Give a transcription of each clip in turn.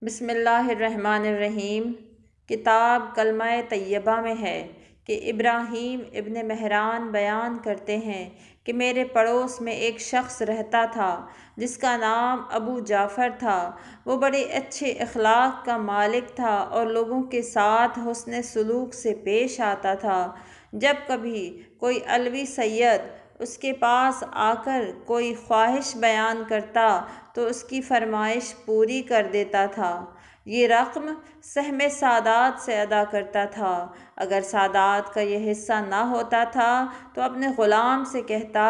بسم اللہ الرحمن الرحیم۔ کتاب کلمہ طیبہ میں ہے کہ ابراہیم ابن مہران بیان کرتے ہیں کہ میرے پڑوس میں ایک شخص رہتا تھا جس کا نام ابو جعفر تھا۔ وہ بڑے اچھے اخلاق کا مالک تھا اور لوگوں کے ساتھ حسن سلوک سے پیش آتا تھا۔ جب کبھی کوئی علوی سید اس کے پاس آ کر کوئی خواہش بیان کرتا تو اس کی فرمائش پوری کر دیتا تھا۔ یہ رقم سہم سادات سے ادا کرتا تھا۔ اگر سادات کا یہ حصہ نہ ہوتا تھا تو اپنے غلام سے کہتا،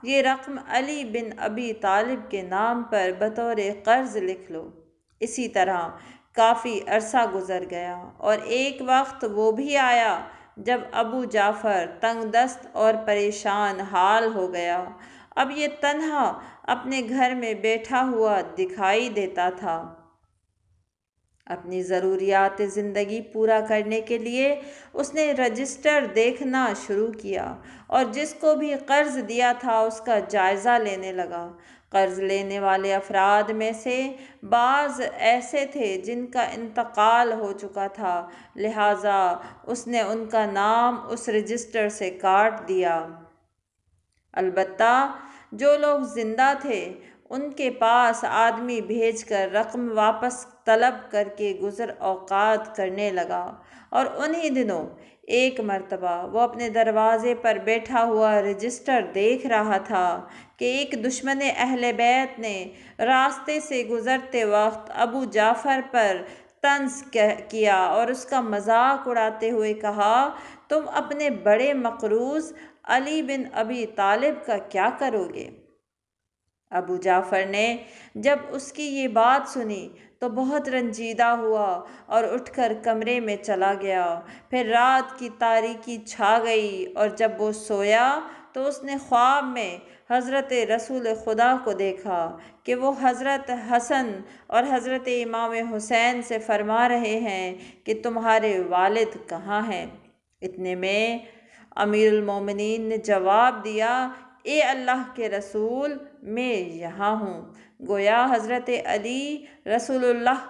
یہ رقم علی بن ابی طالب کے نام پر بطور قرض لکھ لو۔ اسی طرح کافی عرصہ گزر گیا اور ایک وقت وہ بھی آیا جب ابو جعفر تنگ دست اور پریشان حال ہو گیا۔ اب یہ تنہا اپنے گھر میں بیٹھا ہوا دکھائی دیتا تھا۔ اپنی ضروریات زندگی پورا کرنے کے لیے اس نے رجسٹر دیکھنا شروع کیا اور جس کو بھی قرض دیا تھا اس کا جائزہ لینے لگا۔ قرض لینے والے افراد میں سے بعض ایسے تھے جن کا انتقال ہو چکا تھا، لہٰذا اس نے ان کا نام اس رجسٹر سے کاٹ دیا۔ البتہ جو لوگ زندہ تھے ان کے پاس آدمی بھیج کر رقم واپس طلب کر کے گزر اوقات کرنے لگا، اور انہی دنوں ایک مرتبہ وہ اپنے دروازے پر بیٹھا ہوا رجسٹر دیکھ رہا تھا کہ ایک دشمن اہل بیت نے راستے سے گزرتے وقت ابو جعفر پر طنز کیا اور اس کا مذاق اڑاتے ہوئے کہا، تم اپنے بڑے مقروض علی بن ابی طالب کا کیا کرو گے؟ ابو جعفر نے جب اس کی یہ بات سنی تو بہت رنجیدہ ہوا اور اٹھ کر کمرے میں چلا گیا۔ پھر رات کی تاریکی چھا گئی اور جب وہ سویا تو اس نے خواب میں حضرت رسول خدا کو دیکھا کہ وہ حضرت حسن اور حضرت امام حسین سے فرما رہے ہیں کہ تمہارے والد کہاں ہیں؟ اتنے میں امیر المومنین نے جواب دیا، اے اللہ کے رسول، میں یہاں ہوں۔ گویا حضرت علی رسول اللہ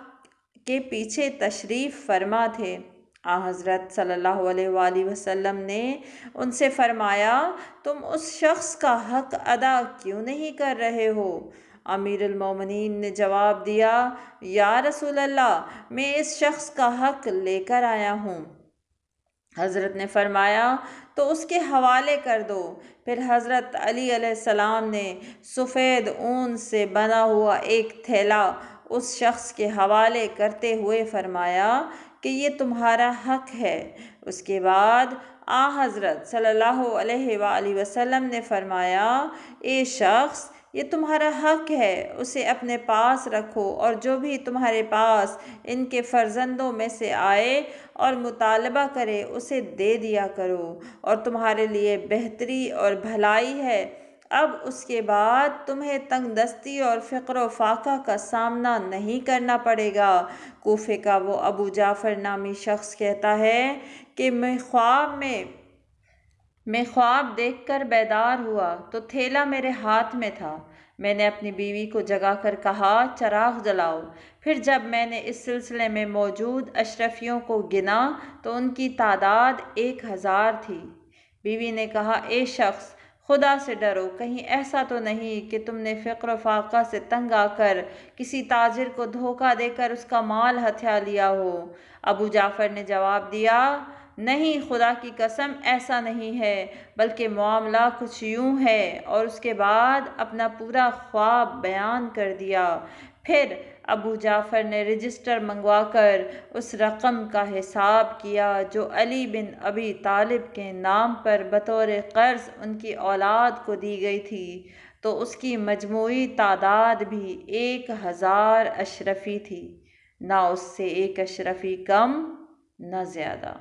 کے پیچھے تشریف فرما تھے۔ حضرت صلی اللہ علیہ وآلہ وسلم نے ان سے فرمایا، تم اس شخص کا حق ادا کیوں نہیں کر رہے ہو؟ امیر المومنین نے جواب دیا، یا رسول اللہ، میں اس شخص کا حق لے کر آیا ہوں۔ حضرت نے فرمایا، تو اس کے حوالے کر دو۔ پھر حضرت علی علیہ السلام نے سفید اون سے بنا ہوا ایک تھیلا اس شخص کے حوالے کرتے ہوئے فرمایا کہ یہ تمہارا حق ہے۔ اس کے بعد حضرت صلی اللہ علیہ وآلہ وسلم نے فرمایا، اے شخص، یہ تمہارا حق ہے، اسے اپنے پاس رکھو اور جو بھی تمہارے پاس ان کے فرزندوں میں سے آئے اور مطالبہ کرے اسے دے دیا کرو، اور تمہارے لیے بہتری اور بھلائی ہے۔ اب اس کے بعد تمہیں تنگ دستی اور فقر و فاقہ کا سامنا نہیں کرنا پڑے گا۔ کوفے کا وہ ابو جعفر نامی شخص کہتا ہے کہ میں خواب دیکھ کر بیدار ہوا تو تھیلا میرے ہاتھ میں تھا۔ میں نے اپنی بیوی کو جگا کر کہا، چراغ جلاؤ۔ پھر جب میں نے اس سلسلے میں موجود اشرفیوں کو گنا تو ان کی تعداد 1000 تھی۔ بیوی نے کہا، اے شخص، خدا سے ڈرو، کہیں ایسا تو نہیں کہ تم نے فقر و فاقہ سے تنگ آ کر کسی تاجر کو دھوکہ دے کر اس کا مال ہتھیا لیا ہو؟ ابو جعفر نے جواب دیا، نہیں، خدا کی قسم ایسا نہیں ہے، بلکہ معاملہ کچھ یوں ہے، اور اس کے بعد اپنا پورا خواب بیان کر دیا۔ پھر ابو جعفر نے رجسٹر منگوا کر اس رقم کا حساب کیا جو علی بن ابی طالب کے نام پر بطور قرض ان کی اولاد کو دی گئی تھی، تو اس کی مجموعی تعداد بھی 1000 اشرفی تھی، نہ اس سے ایک اشرفی کم نہ زیادہ۔